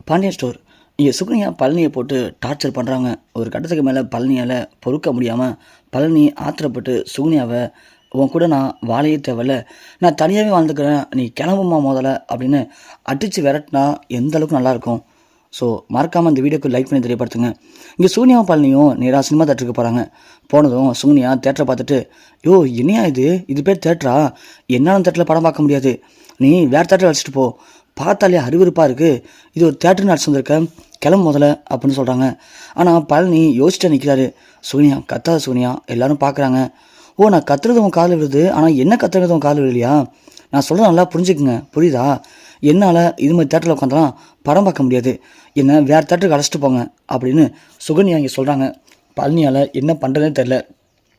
Pandian store. இங்கே சுகன்யா பழனியை போட்டு torture பண்ணுறாங்க. ஒரு கட்டத்துக்கு மேலே பழனியால் பொறுக்க முடியாமல் பழனி ஆத்திரப்பட்டு சுகன்யாவை, உன் கூட நான் வாழையே தேவையில்ல, நான் தனியாகவே வாழ்ந்துக்கிறேன், நீ கிளம்புமா முதல்ல அப்படின்னு அடித்து விரட்டினா எந்த அளவுக்கு நல்லாயிருக்கும். ஸோ மறக்காமல் இந்த வீடியோக்கு லைக் பண்ணி தெரியப்படுத்துங்க. இங்கே சூனியாவும் பழனியும் நேராக சினிமா தேட்டருக்கு போகிறாங்க. போனதும் சூனியா தேட்டரை பார்த்துட்டு, யோ என்னையா இது பேர் தேட்டரா? என்னாலும் தேட்டரில் படம் பார்க்க முடியாது, நீ வேறு தேட்டரை அழைச்சிட்டு போ, பார்த்தாலே அருவருப்பாக இருக்குது, இது ஒரு தேட்டர்னு அடிச்சு வந்திருக்கேன், கிளம்பு முதல்ல அப்படின்னு சொல்கிறாங்க. ஆனால் பழனி யோசிச்சுட்டு நிற்கிறாரு. சூனியா கத்தாத சூனியா, எல்லாரும் பார்க்குறாங்க. ஓ நான் கத்துறது உன் காலில் விழுது, ஆனால் என்ன கத்துறது உன் காலில் விழுலையா? நான் சொல்கிறேன் நல்லா புரிஞ்சுக்குங்க, புரியுதா? என்னால் இது மாதிரி தேட்டரில் உட்காந்துலாம் படம் பார்க்க முடியாது, என்னை வேறு தேட்டருக்கு அழைச்சிட்டு போங்க அப்படின்னு சுகன்யா இங்கே சொல்கிறாங்க. பழனியால் என்ன பண்ணுறதுன்னு தெரில,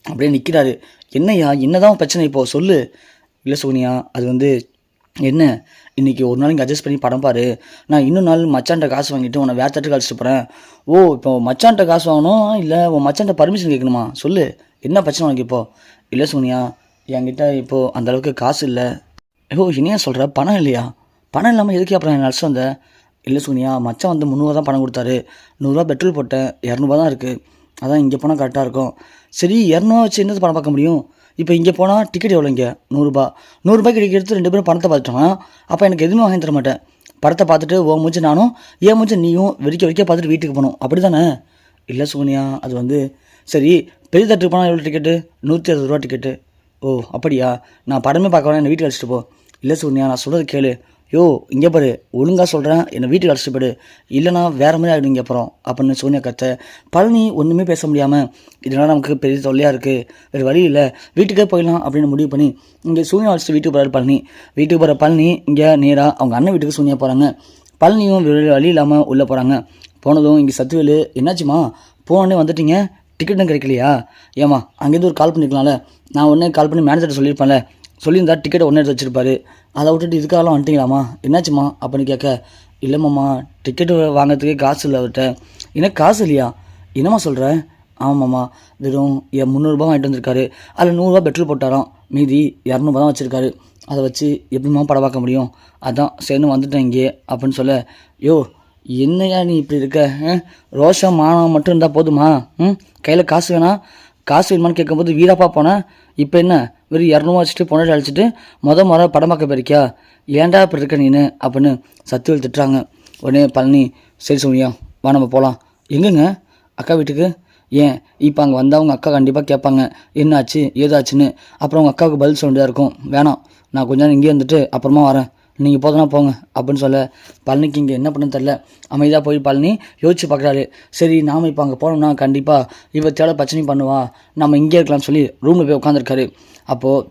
அப்படியே நிற்கிறாரு. என்னையா என்னதான் பிரச்சனை இப்போது சொல்லு. இல்லை சுகன்யா, அது என்ன, இன்றைக்கி ஒரு நாள் இங்கே அட்ஜஸ்ட் பண்ணி படம் பாரு, நான் இன்னொரு நாள் மச்சான்ட்ட காசு வாங்கிட்டு உன்னை வேறு தேட்டருக்கு அழைச்சிட்டு போகிறேன். ஓ இப்போ மச்சான்ட்ட காசு வாங்கணும், இல்லை உன் மச்சான்ட்ட பர்மிஷன் கேட்கணுமா? சொல்லு, என்ன பிரச்சனை உனக்கு இப்போது? இல்லை சோனியா, என்கிட்ட இப்போது அந்தளவுக்கு காசு இல்லை. ஓ என்னையா சொல்கிற, பணம் இல்லையா? பணம் இல்லாமல் எதுக்கு அப்புறம் என் நடிச்சு வந்தேன்? இல்லை சோனியா, மச்சான் 300 தான் பணம் கொடுத்தாரு, 100 பெட்ரோல் போட்டேன், 200 தான் இருக்குது, அதான் இங்கே போனால் கரெக்டாக இருக்கும். சரி 200 வச்சு என்னது படம் பார்க்க முடியும்? இப்போ இங்கே போனால் டிக்கெட் எவ்வளோ? இங்கே 100 100 டிக்கெட் எடுத்து 2 பேரும் படத்தை பார்த்துட்டோம்னா அப்போ எனக்கு எதுவுமே வாங்கி தர மாட்டேன். படத்தை பார்த்துட்டு ஓ மூஞ்சி நானும், ஏன் மூஞ்சி நீயும் வெறிக்க பார்த்துட்டு வீட்டுக்கு போகணும், அப்படி தானே? இல்லை சோனியா, அது சரி பெரிய தேட்டருக்கு போனால் எவ்வளோ டிக்கெட்டு? 160 டிக்கெட்டு. ஓ அப்படியா, நான் படமே பார்க்க வேணாம், என்னை வீட்டுக்கு அழைச்சிட்டு போ. இல்லை சோனியா, நான் சொல்கிறது கேளு. யோ இங்கே பாரு, ஒழுங்காக சொல்கிறேன், என்னை வீட்டுக்கு அழைச்சிட்டு போய்டு, இல்லைனா வேறு மாதிரி ஆகிடும் இங்கே அப்புறம் அப்படின்னு சோனியா கத்த. பழனி ஒன்றுமே பேச முடியாமல், இதனால் நமக்கு பெரிய தொல்லையாக இருக்குது, வேறு வழி இல்லை, வீட்டுக்கே போயிடலாம் அப்படின்னு முடிவு பண்ணி இங்கே சூனியா அழைச்சிட்டு வீட்டுக்கு போகிறாரு பழனி. வீட்டுக்கு போகிற பழனி இங்கே நேராக அவங்க அண்ணன் வீட்டுக்கு சூனியா போகிறாங்க. பழனியும் வழி இல்லாமல் உள்ளே போகிறாங்க. போனதும் இங்கே சத்துவேலு, என்னாச்சுமா போனோடனே வந்துட்டீங்க, டிக்கெட்டும் கிடைக்கலையா? ஏமா அங்கேருந்து ஒரு கால் பண்ணிக்கலாம்ல, நான் உடனே கால் பண்ணி மேனேஜர்கிட்ட சொல்லியிருப்பேன்ல, சொல்லியிருந்தா டிக்கெட்டை ஒன்றே எடுத்து வச்சுருப்பாரு, அதை விட்டுட்டு இதுக்காகலாம் வந்துட்டீங்களாம்மா, என்னாச்சுமா அப்படின்னு கேட்க, இல்லைம்மாம்மா டிக்கெட்டு வாங்கிறதுக்கே காசு இல்லை அவர்கிட்ட. எனக்கு காசு இல்லையா? என்னம்மா சொல்கிறேன்? ஆமாம்மா, வெறும் 300 வாங்கிட்டு வந்திருக்காரு, அதில் 100 பெட்ரோல் போட்டாராம், மீதி 200 தான் வச்சுருக்காரு, அதை வச்சு எப்படிமா படம் பார்க்க முடியும், அதான் சரின்னு வந்துட்டேன் இங்கே அப்படின்னு சொல்ல. யோ என்னையா நீ இப்படி இருக்க? ரோஷம் மானம் மட்டும் இருந்தால் போதுமா? கையில் காசு வேணாம், காசு வேணுமான்னு கேட்கும்போது வீடாப்பா போனேன், இப்போ என்ன வெறும் 200 வச்சுட்டு பொண்ணாடி அழைச்சிட்டு முறை படம் பார்க்க போயிருக்கியா? ஏன்டா இப்படி இருக்க நீனு அப்படின்னு சத்துவேல் திட்டுறாங்க. உடனே பழனி, சரி சோனியா வா நம்ம போகலாம். எங்கேங்க? அக்கா வீட்டுக்கு. ஏன் இப்போ அங்கே வந்தால் அவங்க அக்கா கண்டிப்பாக கேட்பாங்க என்னாச்சு ஏதாச்சுன்னு, அப்புறம் அவங்க அக்காவுக்கு பதில் சொல்ல வேண்டியதாக இருக்கும். வேணாம், நான் கொஞ்ச நேரம் இங்கேயே வந்துட்டு அப்புறமா வரேன், நீங்கள் போதுனா போங்க அப்படின்னு சொல்ல, பழனிக்கு இங்கே என்ன பண்ணு தெரில. அமைதியாக போய் பழனி யோசிச்சு பார்க்குறாரு. சரி நாம் இப்போ அங்கே போனோம்னா கண்டிப்பாக இவர் தேட பிரச்சனையும் பண்ணுவா, நம்ம இங்கே இருக்கலாம்னு சொல்லி ரூமில் போய் உட்காந்துருக்காரு. அப்போது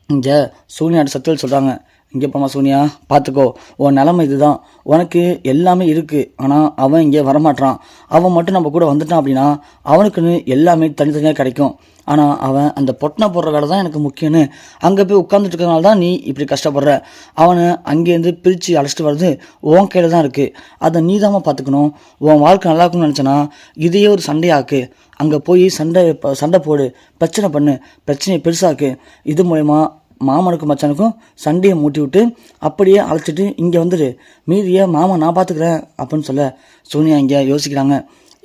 இங்கே சூனியாட்ட சத்துவேல் சொல்கிறாங்க, இங்கே போமா சூனியா, பார்த்துக்கோ, உன் நிலமை இதுதான், உனக்கு எல்லாமே இருக்குது, ஆனால் அவன் இங்கே வரமாட்டான், அவன் மட்டும் நம்ம கூட வந்துட்டான் அப்படின்னா அவனுக்குன்னு எல்லாமே தனித்தனியாக கிடைக்கும், ஆனால் அவன் அந்த பொட்டனை போடுற வேலை தான் எனக்கு முக்கியம்னு அங்கே போய் உட்காந்துட்டு இருக்கிறனால தான் நீ இப்படி கஷ்டப்படுற. அவனை அங்கேருந்து பிரித்து அழைச்சிட்டு வர்றது உன் கையில் தான் இருக்குது, அதை நீ தான் பார்த்துக்கணும். உன் வாழ்க்கை நல்லா இருக்குன்னு நினச்சனா இதையே ஒரு சண்டையாக்கு, அங்கே போய் சண்டை போடு, பிரச்சனை பண்ணு, பிரச்சனையை பெருசாக்கு, இது மூலயமா மாமனுக்கும் மச்சானுக்கும் சண்டையை மூட்டி விட்டு அப்படியே அழைச்சிட்டு இங்கே வந்துடு, மீதியை மாமா நான் பார்த்துக்கிறேன் அப்படின்னு சொல்ல. சோனியா இங்கே யோசிக்கிறாங்க,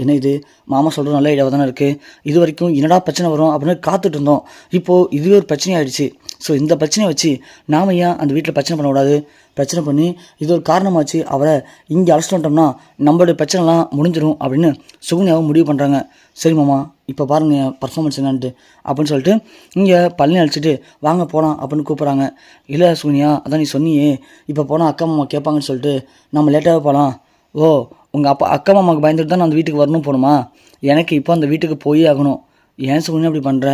என்ன இது மாமா சொல்கிறது நல்ல ஐடியாவாக தானே இருக்குது, இது வரைக்கும் என்னடா பிரச்சனை வரும் அப்படின்னு காத்துட்டு இருந்தோம், இப்போது இதுவே ஒரு பிரச்சனையாகிடுச்சு. ஸோ இந்த பிரச்சனையை வச்சு நாம் ஏன் அந்த வீட்டில் பிரச்சனை பண்ணக்கூடாது, பிரச்சனை பண்ணி இது ஒரு காரணமாச்சு அவரை இங்கே அழைச்சிட்டு வந்துட்டோம்னா நம்மளுடைய பிரச்சனைலாம் முடிஞ்சிடும் அப்படின்னு சுகன்யாவும் முடிவு பண்ணுறாங்க. சரி மாமா இப்போ பாருங்கள் பர்ஃபார்மன்ஸ் என்னான்ட்டு அப்படின்னு சொல்லிட்டு இங்கே பழனி அழைச்சிட்டு வாங்க போகலாம் அப்படின்னு கூப்பிட்றாங்க. இல்லை சுகன்யா, அதான் நீ சொன்னியே இப்போ போனால் அக்கா மாமா கேட்பாங்கன்னு சொல்லிட்டு நம்ம லேட்டாகவே போகலாம். ஓ உங்கள் அக்கா மாமாவுக்கு பயந்துட்டு தான் நான் அந்த வீட்டுக்கு வரணும் போகணுமா? எனக்கு இப்போ அந்த வீட்டுக்கு போயே ஆகணும். ஏன் சுகன்யா அப்படி பண்ணுற?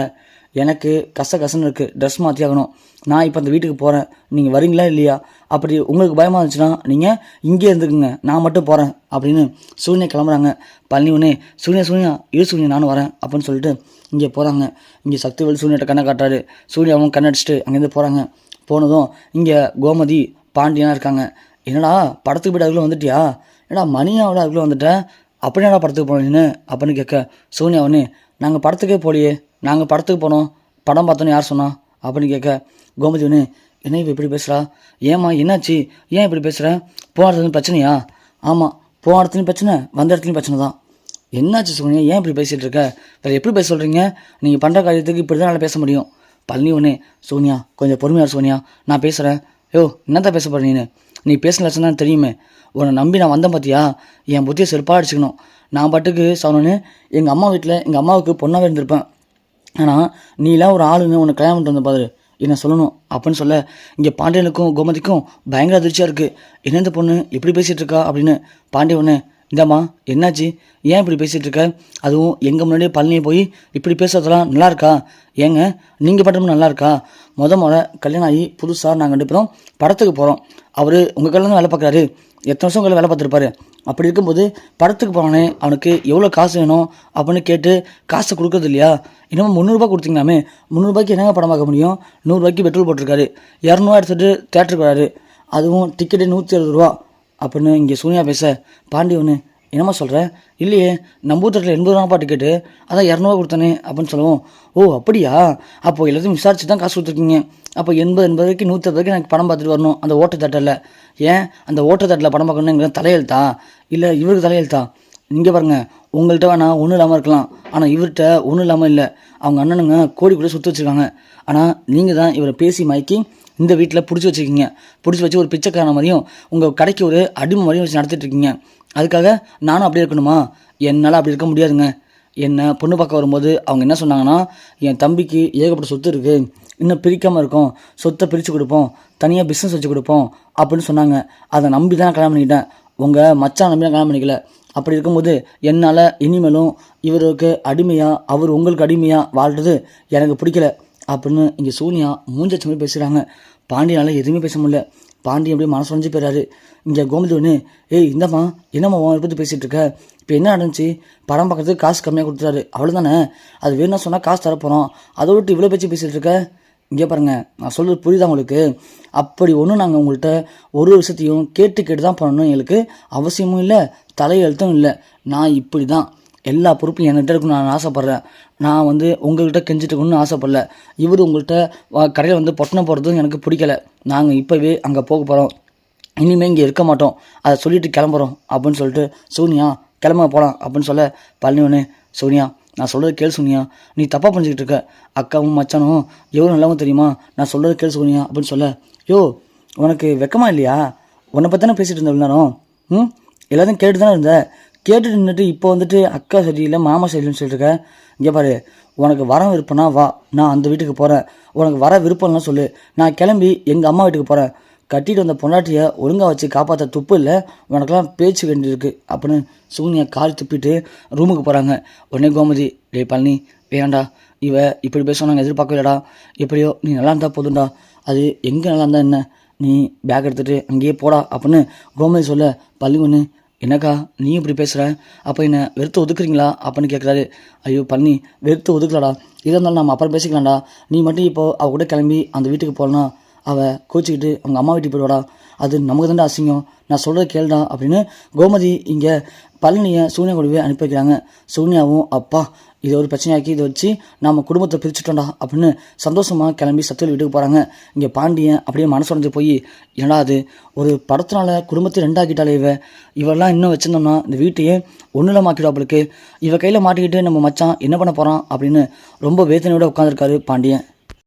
எனக்கு கசன்னு இருக்குது, ட்ரெஸ் மாற்றி ஆகணும், நான் இப்போ அந்த வீட்டுக்கு போகிறேன், நீங்கள் வரீங்களா இல்லையா? அப்படி உங்களுக்கு பயமாக இருந்துச்சுன்னா நீங்கள் இங்கே இருந்துக்குங்க, நான் மட்டும் போகிறேன் அப்படின்னு சூனியா கிளம்புறாங்க. பழனி உடனே சூனியா இரு சூனியா நானும் வரேன் அப்படின்னு சொல்லிட்டு இங்கே போகிறாங்க. இங்கே சக்திவேல் சூனியாட்ட கண்ணை காட்டுறாரு. சூனியாவும் கண்ணடிச்சிட்டு அங்கேருந்து போகிறாங்க. போனதும் இங்கே கோமதி பாண்டியனாக இருக்காங்க. என்னடா படத்துக்கு போய்ட்டு அதுக்குள்ளே வந்துட்டியா? என்னடா மணியாவோட அதுக்குள்ளே வந்துட்டேன், அப்படி என்னடா படத்துக்கு போனீங்கன்னு அப்படின்னு கேட்க, சோனியா ஒன்று நாங்கள் படத்துக்கே போலியே, நாங்கள் படத்துக்கு போனோம், படம் பார்த்தோன்னு யார் சொன்னா அப்படின்னு கேட்க, கோமதி ஒன்று என்ன இப்போ இப்படி பேசுகிறா? ஏம்மா என்னாச்சு, ஏன் இப்படி பேசுகிற? போனது பிரச்சனையா? ஆமாம் போன இடத்துலையும் பிரச்சனை, வந்த இடத்துலையும் பிரச்சனை தான். என்னாச்சு சோனியா, ஏன் இப்படி பேசிகிட்டு இருக்க? வேறு எப்படி பேச சொல்கிறீங்க? நீங்கள் பண்ணுற காரியத்துக்கு இப்படி தான் நல்லா பேச முடியும். பழனி ஒன்று, சோனியா கொஞ்சம் பொறுமையாக சோனியா, நான் பேசுகிறேன். யோ என்னத்தான் பேச போகிற நீ பேசின லட்சம் தான் தெரியுமே. உன்னை நம்பி நான் வந்தேன் பார்த்தியா, என் புத்தியை செருப்பாக அடிச்சுக்கணும். நான் பாட்டுக்கு சொன்னோன்னு எங்கள் அம்மா வீட்டில் எங்கள் அம்மாவுக்கு பொண்ணாகவே இருந்திருப்பேன். ஆனால் நீலாம் ஒரு ஆளுன்னு உன்னை கல்யாணம் பண்ணிட்டு வந்த பாரு, என்ன சொல்லணும் அப்படின்னு சொல்ல இங்கே பாண்டியனுக்கும் கோமதிக்கும் பயங்கர அதிர்ச்சியாக இருக்குது. என்ன இந்த பொண்ணு இப்படி பேசிகிட்டு இருக்கா அப்படின்னு. பாண்டிய ஒன்று, இந்தாம்மா என்னாச்சு, ஏன் இப்படி பேசிகிட்டு இருக்க? அதுவும் எங்கள் முன்னாடியே பழனியை போய் இப்படி பேசுறதெல்லாம் நல்லா இருக்கா? ஏங்க நீங்கள் பண்ணுறது நல்லா இருக்கா? முறை கல்யாணம் ஆகி புதுசாக நாங்கள் 2 பேரும் படத்துக்கு போகிறோம். அவர் உங்கள் கல்யாணம் வேலை பார்க்குறாரு, எத்தனை வருஷம் வேலை பார்த்துருப்பாரு. அப்படி இருக்கும்போது படத்துக்கு போனானே அவனுக்கு எவ்வளோ காசு வேணும் அப்படின்னு கேட்டு காசை கொடுக்குறது இல்லையா? இன்னமும் 300 கொடுத்தீங்களாமே, 300 என்னங்க படம் பார்க்க முடியும்? 100 பெட்ரோல் போட்டிருக்காரு, 200 எடுத்துகிட்டு தேட்டருக்கு வராரு, அதுவும் டிக்கெட்டு 160 அப்படின்னு இங்கே சூனியா பேச பாண்டி ஒன்று, என்னம்மா சொல்கிறேன்? இல்லையே, நம்ம ஊரில் 80 டிக்கெட்டு, அதான் 200 கொடுத்தானே அப்படின்னு சொல்லுவோம். ஓ அப்படியா, அப்போது எல்லாத்தையும் விசாரிச்சு தான் காசு கொடுத்துருக்கீங்க. அப்போ 80 160 எனக்கு படம் பார்த்துட்டு வரணும் அந்த ஓட்ட தேட்டரில். ஏன் அந்த ஓட்ட தேட்டரில் படம் பார்க்கணுன்னு எங்களுக்கு தலையெழுத்தா இல்லை இவருக்கு தலையெழுத்தா? இங்கே பாருங்கள், உங்கள்கிட்ட வேணால் ஒன்றும் இல்லாமல் இருக்கலாம், ஆனால் இவர்கிட்ட ஒன்றும் இல்லாமல் இல்லை. அவங்க அண்ணனுங்க கோடி கூட சுற்றி வச்சுருக்காங்க. ஆனால் நீங்கள் தான் இவரை பேசி மயக்கி இந்த வீட்டில் பிடிச்சி வச்சுருக்கீங்க. பிடிச்சி வச்சு ஒரு பிச்சைக்காரன மாதிரியும் உங்கள் கடைக்கு ஒரு அடிமை மாதிரியும் வச்சு நடத்திட்டுருக்கீங்க. அதுக்காக நானும் அப்படியே இருக்கணுமா? என்னால் அப்படி இருக்க முடியாதுங்க. என்னை பொண்ணு பார்க்க வரும்போது அவங்க என்ன சொன்னாங்கன்னா, என் தம்பிக்கு ஏகப்பட்ட சொத்து இருக்குது, இன்னும் பிரிக்காமல் இருக்கும், சொத்தை பிரித்து கொடுப்போம், தனியாக பிஸ்னஸ் வச்சு கொடுப்போம் அப்படின்னு சொன்னாங்க. அதை நம்பி தான் கல்யாணம் பண்ணிக்கிட்டேன். உங்கள் மச்சான் நம்பி தான் கல்யாணம் பண்ணிக்கல. அப்படி இருக்கும்போது என்னால் இனிமேலும் இவருக்கு அடிமையாக அவர் உங்களுக்கு அடிமையாக வாழ்கிறது எனக்கு பிடிக்கல அப்படின்னு இங்கே சூனியா மூஞ்சச்சமே பேசுகிறாங்க. பாண்டியனால் எதுவுமே பேச முடியல. பாண்டி அப்படியே மனசு உடைஞ்சு போயிறாரு. இங்கே கோமதி ஒன்று, ஏய் இந்தம்மா என்னம்மா உன் பற்றி பேசிகிட்டு இருக்க? இப்போ என்ன நடந்துச்சு? படம் பார்க்கறதுக்கு காசு கம்மியாக கொடுத்துட்டாரு, அவ்வளோதானே? அது வேணும்னா சொன்னால் காசு தரப்போகிறோம், அதை விட்டு இவ்வளோ பேச்சு பேசிகிட்டு இருக்க? இங்கே பாருங்கள், நான் சொல்கிறது புரியுதா உங்களுக்கு? அப்படி ஒன்றும் நாங்கள் உங்கள்கிட்ட ஒரு விஷயத்தையும் கேட்டு தான் பண்ணணும் எங்களுக்கு அவசியமும் இல்லை, தலையெழுத்தும் இல்லை. நான் இப்படி தான் எல்லா பொறுப்பும் என்கிட்ட இருக்குன்னு நான் ஆசைப்பட்றேன். நான் உங்கள்கிட்ட கெஞ்சிட்டு இருக்கணும்னு ஆசைப்படல. இவர் உங்கள்கிட்ட கடையில் பொட்டணம் போடுறதும் எனக்கு பிடிக்கல. நாங்கள் இப்போவே அங்கே போக போகிறோம், இனிமேல் இங்கே இருக்க மாட்டோம், அதை சொல்லிவிட்டு கிளம்புறோம் அப்படின்னு சொல்லிட்டு சோனியா கிளம்ப போகலாம் அப்படின்னு சொல்ல பழனி ஒன்று, சோனியா நான் சொல்கிறது கேள் சோனியா, நீ தப்பாக புரிஞ்சுக்கிட்டு இருக்க. அக்காவும் மச்சானும் எவ்வளோ நல்லவங்க தெரியுமா, நான் சொல்கிறது கேள் சோனியா அப்படின்னு சொல்ல, யோ உனக்கு வெக்கமா இல்லையா? உன்னை பற்றி தானே பேசிகிட்டு இருந்த எல்லாரும். எல்லாத்தையும் கேட்டு தானே இருந்த. கேட்டுட்டு நின்றுட்டு இப்போ அக்கா சரியில்லை மாமா சரியில்லைன்னு சொல்லிட்டுருக்க. இங்கே பாரு, உனக்கு வர விருப்பம்னா வா, நான் அந்த வீட்டுக்கு போகிறேன். உனக்கு வர விருப்பம்லாம் சொல்லு, நான் கிளம்பி எங்கள் அம்மா வீட்டுக்கு போகிறேன். கட்டிட்டு வந்த பொண்டாட்டியை ஒழுங்காக வச்சு காப்பாற்ற துப்பு இல்லை, உனக்கெல்லாம் பேச்சு வேண்டியிருக்கு அப்படின்னு சூனியா கால் துப்பிட்டு ரூமுக்கு போகிறாங்க. உடனே கோமதி, டே பழனி வேண்டாண்டா, இவ இப்படி பேச நாங்கள் எதிர்பார்க்கலடா, எப்படியோ நீ நல்லா இருந்தால் போதும்டா, அது எங்கே நல்லா இருந்தால் என்ன, நீ பேக் எடுத்துகிட்டு அங்கேயே போடா அப்படின்னு கோமதி சொல்ல, பள்ளி ஒன்று, என்னக்கா நீ இப்படி பேசுகிற, அப்போ என்னை வெறுத்து ஒதுக்குறீங்களா அப்படின்னு கேட்குறாரு. ஐயோ பழனி, வெறுத்து ஒதுக்கலடா, இதாக இருந்தாலும் நம்ம அப்புறம் பேசிக்கலாம்டா, நீ மட்டும் இப்போது அவள் கூட கிளம்பி அந்த வீட்டுக்கு போகலன்னா அவள் கோச்சிக்கிட்டு அவங்க அம்மா வீட்டுக்கு போயிடுவாடா, அது நமக்கு தாண்டா அசிங்கம், நான் சொல்கிறத கேளுடா அப்படின்னு கோமதி இங்கே பழனியை சூனியா கூடவே அனுப்பி வைக்கிறாங்க. சூனியாவும் அப்பா இதை ஒரு பிரச்சனையாக்கி இதை வச்சு நம்ம குடும்பத்தை பிரிச்சுட்டோம்டா அப்படின்னு சந்தோஷமாக கிளம்பி சத்தியல் வீட்டுக்கு போகிறாங்க. இங்கே பாண்டியன் அப்படியே மனசுடைஞ்சு போய், என்னடா அது ஒரு படத்தினால குடும்பத்தை 2 ஆக்கிட்டாலே இவெல்லாம் இன்னும் வச்சுருந்தோம்னா இந்த வீட்டையே ஒன்றுலமாக்கிடுவாப்புளுக்கு, இவ கையில் மாட்டிக்கிட்டு நம்ம மச்சான் என்ன பண்ண போகிறான் அப்படின்னு ரொம்ப வேதனையோடு உட்காந்துருக்காரு பாண்டியன்.